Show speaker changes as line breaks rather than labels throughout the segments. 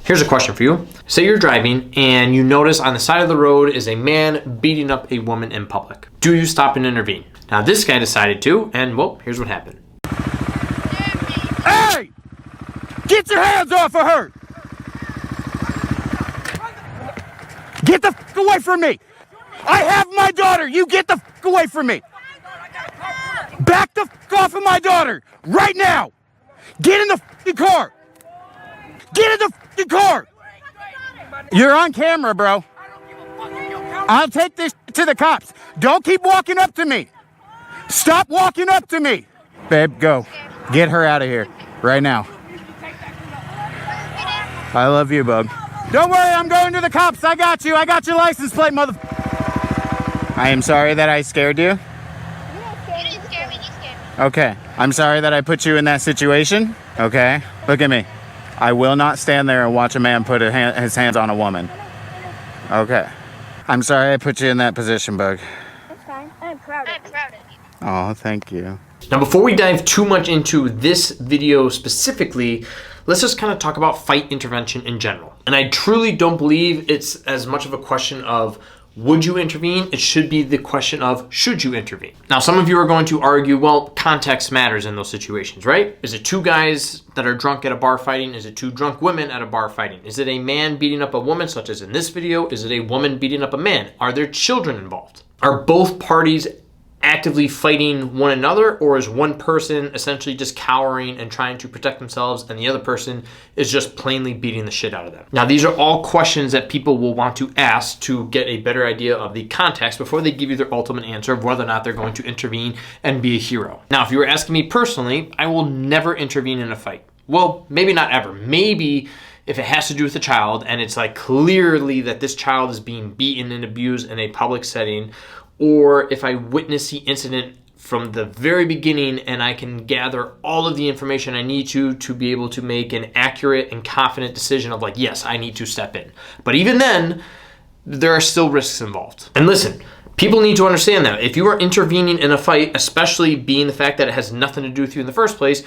Here's a question for you. Say you're driving and you notice on the side of the road is a man beating up a woman in public. Do you stop and intervene? Now this guy decided to, and well, here's what happened.
Hey! Get your hands off of her! Get the f away from me! I have my daughter! You get the f away from me! Back the f off of my daughter! Right now! Get in the f***ing car! Get in the f***ing car! You're on camera, bro. I'll take this to the cops. Don't keep walking up to me. Stop walking up to me. Babe, go. Get her out of here right now. I love you, bub. Don't worry, I'm going to the cops. I got you. I got your license plate, mother... I am sorry that I scared you.
You didn't scare me, you scared me.
Okay. I'm sorry that I put you in that situation. Okay? Look at me. I will not stand there and watch a man put his hands on a woman. Okay. I'm sorry I put you in that position, Bug.
That's fine. I'm proud of you.
Oh, thank you.
Now, before we dive too much into this video specifically, let's just kind of talk about fight intervention in general. And I truly don't believe it's as much of a question of would you intervene? It should be the question of should you intervene? Now, some of you are going to argue, well, context matters in those situations, right? Is it two guys that are drunk at a bar fighting? Is it two drunk women at a bar fighting? Is it a man beating up a woman, such as in this video? Is it a woman beating up a man? Are there children involved? Are both parties actively fighting one another, or is one person essentially just cowering and trying to protect themselves and the other person is just plainly beating the shit out of them? Now, these are all questions that people will want to ask to get a better idea of the context before they give you their ultimate answer of whether or not they're going to intervene and be a hero. Now, if you were asking me personally, I will never intervene in a fight. Well, maybe not ever. Maybe if it has to do with a child and it's like clearly that this child is being beaten and abused in a public setting, or if I witness the incident from the very beginning and I can gather all of the information I need to be able to make an accurate and confident decision of like, yes, I need to step in. But even then, there are still risks involved. And listen, people need to understand that if you are intervening in a fight, especially being the fact that it has nothing to do with you in the first place,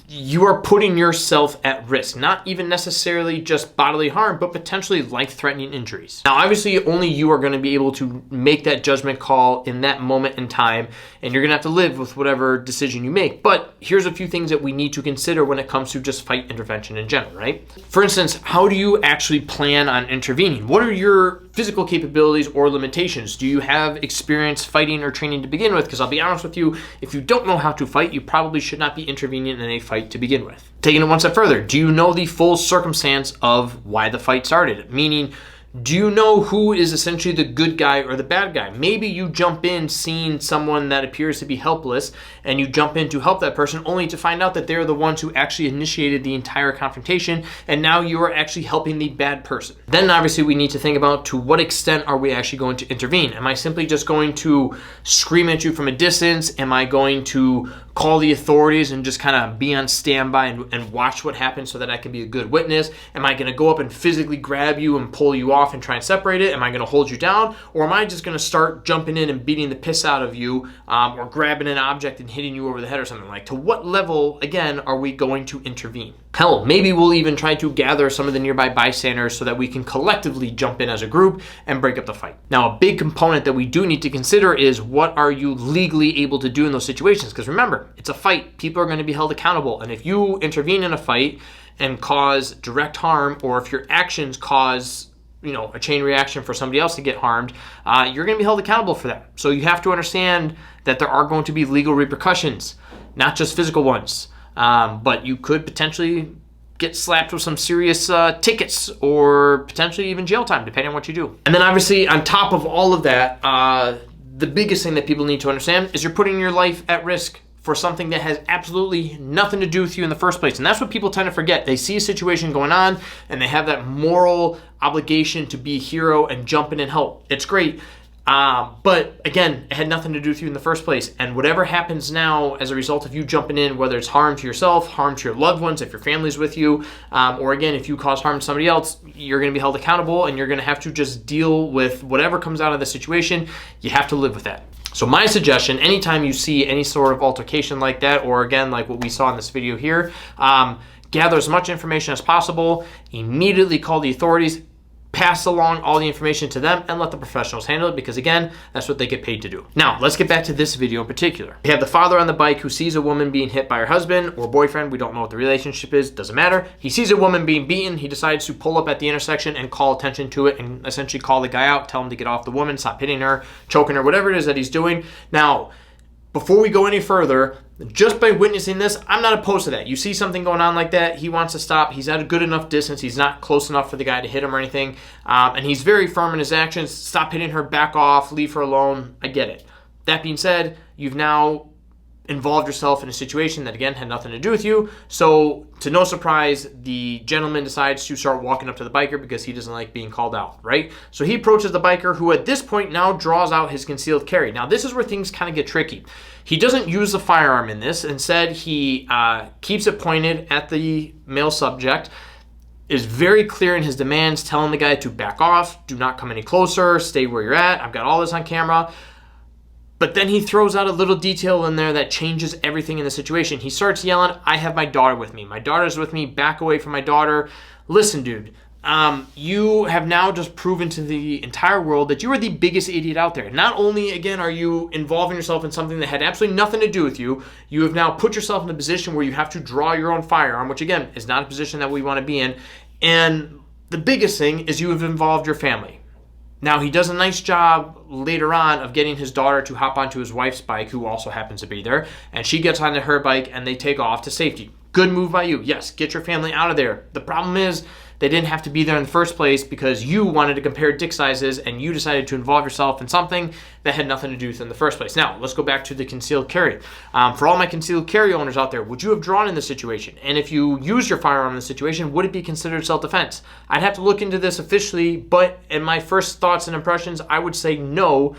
you are putting yourself at risk, not even necessarily just bodily harm, but potentially life-threatening injuries. Now, obviously, only you are going to be able to make that judgment call in that moment in time, and you're going to have to live with whatever decision you make. But here's a few things that we need to consider when it comes to just fight intervention in general, right? For instance, how do you actually plan on intervening? What are your physical capabilities or limitations? Do you have experience fighting or training to begin with? Because I'll be honest with you, if you don't know how to fight, you probably should not be intervening in a fight to begin with. Taking it one step further, do you know the full circumstance of why the fight started? Meaning, do you know who is essentially the good guy or the bad guy? Maybe you jump in seeing someone that appears to be helpless and you jump in to help that person only to find out that they're the ones who actually initiated the entire confrontation and now you are actually helping the bad person. Then obviously we need to think about to what extent are we actually going to intervene? Am I simply just going to scream at you from a distance? Am I going to call the authorities and just kind of be on standby and watch what happens so that I can be a good witness? Am I going to go up and physically grab you and pull you off and try and separate it? Am I going to hold you down? Or am I just going to start jumping in and beating the piss out of you or grabbing an object and hitting you over the head or something? Like, to what level, again, are we going to intervene? Hell, maybe we'll even try to gather some of the nearby bystanders so that we can collectively jump in as a group and break up the fight. Now, a big component that we do need to consider is what are you legally able to do in those situations? Because remember, it's a fight. People are going to be held accountable. And if you intervene in a fight and cause direct harm, or if your actions cause a chain reaction for somebody else to get harmed, you're going to be held accountable for that. So you have to understand that there are going to be legal repercussions, not just physical ones. But you could potentially get slapped with some serious tickets or potentially even jail time, depending on what you do. And then obviously on top of all of that, the biggest thing that people need to understand is you're putting your life at risk for something that has absolutely nothing to do with you in the first place. And that's what people tend to forget. They see a situation going on and they have that moral obligation to be a hero and jump in and help. It's great. But again, it had nothing to do with you in the first place. And whatever happens now as a result of you jumping in, whether it's harm to yourself, harm to your loved ones, if your family's with you, or again, if you cause harm to somebody else, you're going to be held accountable and you're going to have to just deal with whatever comes out of the situation. You have to live with that. So my suggestion, anytime you see any sort of altercation like that, or again, like what we saw in this video here, gather as much information as possible, immediately call the authorities, pass along all the information to them, and let the professionals handle it, because again, that's what they get paid to do. Now, let's get back to this video in particular. We have the father on the bike who sees a woman being hit by her husband or boyfriend. We don't know what the relationship is, doesn't matter. He sees a woman being beaten. He decides to pull up at the intersection and call attention to it and essentially call the guy out, tell him to get off the woman, stop hitting her, choking her, whatever it is that he's doing. Now, before we go any further, just by witnessing this, I'm not opposed to that. You see something going on like that, he wants to stop. He's at a good enough distance. He's not close enough for the guy to hit him or anything. And he's very firm in his actions. Stop hitting her, back off, leave her alone. I get it. That being said, you've now involved yourself in a situation that, again, had nothing to do with you. So, to no surprise, the gentleman decides to start walking up to the biker because he doesn't like being called out, right? So he approaches the biker, who at this point now draws out his concealed carry. Now, this is where things kind of get tricky. He doesn't use the firearm in this. Instead, he keeps it pointed at the male subject, is very clear in his demands, telling the guy to back off, do not come any closer, stay where you're at. I've got all this on camera. But then he throws out a little detail in there that changes everything in the situation. He starts yelling, I have my daughter with me. My daughter's with me. Back away from my daughter. Listen, dude, you have now just proven to the entire world that you are the biggest idiot out there. Not only, again, are you involving yourself in something that had absolutely nothing to do with you, you have now put yourself in a position where you have to draw your own firearm, which, again, is not a position that we want to be in. And the biggest thing is you have involved your family. Now, he does a nice job later on of getting his daughter to hop onto his wife's bike, who also happens to be there, and she gets onto her bike and they take off to safety. Good move by you. Yes, get your family out of there. The problem is they didn't have to be there in the first place because you wanted to compare dick sizes and you decided to involve yourself in something that had nothing to do with it in the first place. Now, let's go back to the concealed carry. For all my concealed carry owners out there, would you have drawn in this situation? And if you use your firearm in this situation, would it be considered self-defense? I'd have to look into this officially, but in my first thoughts and impressions, I would say no,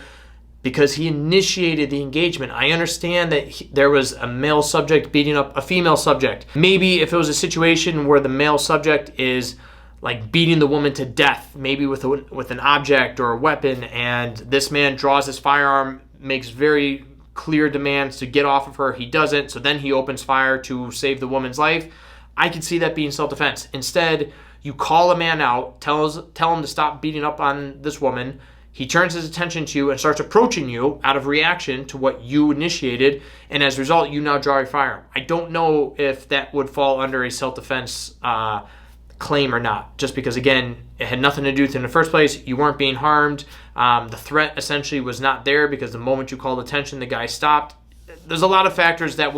because he initiated the engagement. I understand that there was a male subject beating up a female subject. Maybe if it was a situation where the male subject is like beating the woman to death, maybe with an object or a weapon, and this man draws his firearm, makes very clear demands to get off of her. He doesn't, so then he opens fire to save the woman's life. I could see that being self-defense. Instead, you call a man out, tell him to stop beating up on this woman. He turns his attention to you and starts approaching you out of reaction to what you initiated, and as a result, you now draw your firearm. I don't know if that would fall under a self-defense claim or not, just because, again, it had nothing to do with it in the first place. You weren't being harmed. The threat essentially was not there because the moment you called attention, the guy stopped. There's a lot of factors that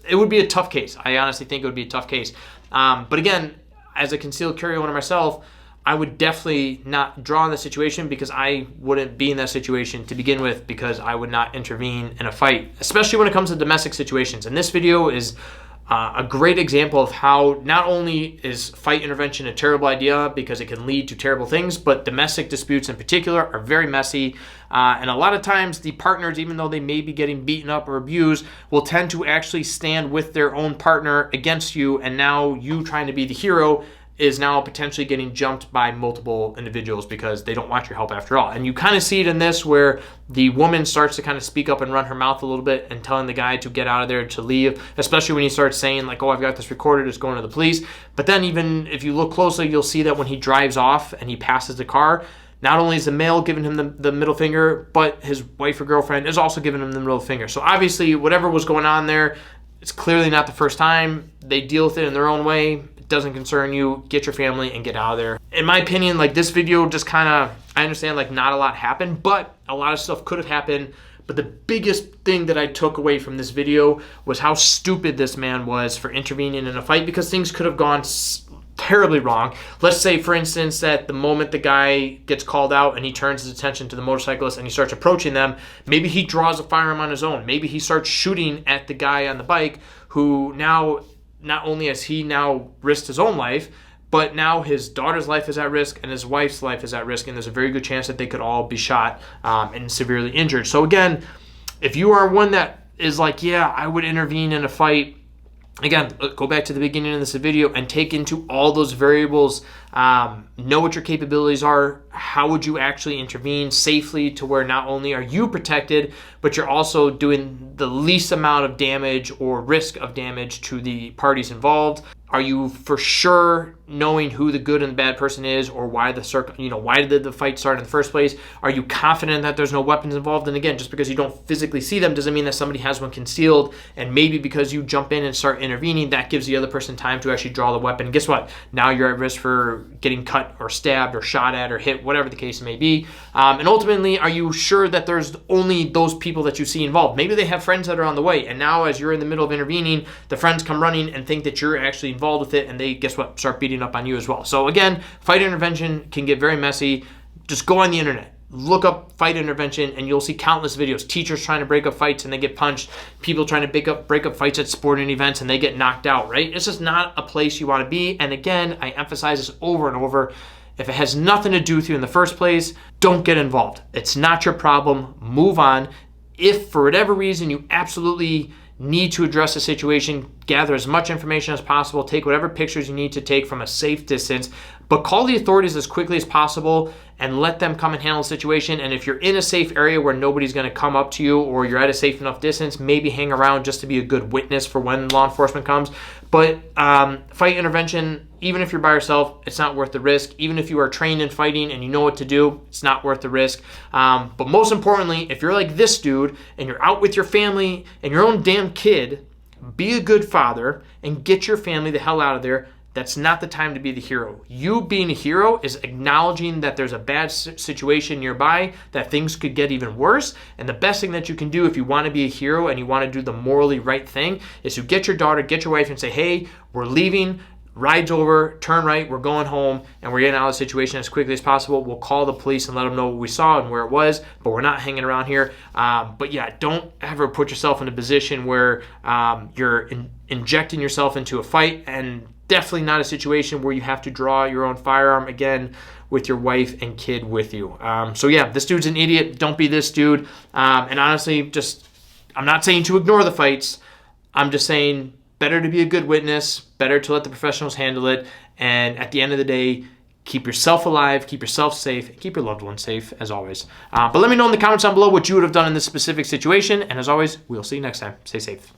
it would be a tough case. I honestly think it would be a tough case. But again, as a concealed carry owner myself, I would definitely not draw in the situation because I wouldn't be in that situation to begin with, because I would not intervene in a fight, especially when it comes to domestic situations. And this video is a great example of how not only is fight intervention a terrible idea because it can lead to terrible things, but domestic disputes in particular are very messy. And a lot of times the partners, even though they may be getting beaten up or abused, will tend to actually stand with their own partner against you. And now you trying to be the hero is now potentially getting jumped by multiple individuals because they don't want your help after all. And you kind of see it in this where the woman starts to kind of speak up and run her mouth a little bit and telling the guy to get out of there, to leave, especially when he starts saying like, oh, I've got this recorded, it's going to the police. But then even if you look closely, you'll see that when he drives off and he passes the car, not only is the male giving him the middle finger, but his wife or girlfriend is also giving him the middle finger. So obviously whatever was going on there, it's clearly not the first time. They deal with it in their own way. Doesn't concern you. Get your family and get out of there. In my opinion, like, this video just kind of, I understand like not a lot happened, but a lot of stuff could have happened. But the biggest thing that I took away from this video was how stupid this man was for intervening in a fight, because things could have gone terribly wrong. Let's say, for instance, that the moment the guy gets called out and he turns his attention to the motorcyclist and he starts approaching them, maybe he draws a firearm on his own. Maybe he starts shooting at the guy on the bike, who now, not only has he now risked his own life, but now his daughter's life is at risk and his wife's life is at risk, and there's a very good chance that they could all be shot and severely injured. So again, if you are one that is like, yeah, I would intervene in a fight, again, go back to the beginning of this video and take into all those variables, know what your capabilities are, how would you actually intervene safely to where not only are you protected, but you're also doing the least amount of damage or risk of damage to the parties involved. Are you for sure knowing who the good and the bad person is, or why why did the fight start in the first place? Are you confident that there's no weapons involved? And again, just because you don't physically see them doesn't mean that somebody has one concealed. And maybe because you jump in and start intervening, that gives the other person time to actually draw the weapon. And guess what? Now you're at risk for getting cut or stabbed or shot at or hit, whatever the case may be. And ultimately, are you sure that there's only those people that you see involved? Maybe they have friends that are on the way. And now as you're in the middle of intervening, the friends come running and think that you're actually involved with it, and they, guess what, start beating up on you as well. So again, fight intervention can get very messy. Just go on the internet, look up fight intervention, and you'll see countless videos. Teachers trying to break up fights and they get punched. People trying to break up fights at sporting events and they get knocked out, right? It's just not a place you want to be. And again, I emphasize this over and over. If it has nothing to do with you in the first place, don't get involved. It's not your problem. Move on. If for whatever reason you absolutely need to address the situation, gather as much information as possible, take whatever pictures you need to take from a safe distance, but call the authorities as quickly as possible and let them come and handle the situation. And if you're in a safe area where nobody's going to come up to you, or you're at a safe enough distance, maybe hang around just to be a good witness for when law enforcement comes. But fight intervention, even if you're by yourself, it's not worth the risk. Even if you are trained in fighting and you know what to do, it's not worth the risk. But most importantly, if you're like this dude and you're out with your family and your own damn kid, be a good father and get your family the hell out of there. That's not the time to be the hero. You being a hero is acknowledging that there's a bad situation nearby, that things could get even worse. And the best thing that you can do if you want to be a hero and you want to do the morally right thing is to get your daughter, get your wife, and say, hey, we're leaving. Ride's over, turn right, we're going home, and we're getting out of the situation as quickly as possible. We'll call the police and let them know what we saw and where it was, but we're not hanging around here. But yeah, don't ever put yourself in a position where you're injecting yourself into a fight, and definitely not a situation where you have to draw your own firearm again with your wife and kid with you. So yeah, this dude's an idiot. Don't be this dude. And honestly, I'm not saying to ignore the fights. I'm just saying better to be a good witness, better to let the professionals handle it, and at the end of the day, keep yourself alive, keep yourself safe, and keep your loved ones safe, as always. But let me know in the comments down below what you would have done in this specific situation, and as always, we'll see you next time. Stay safe.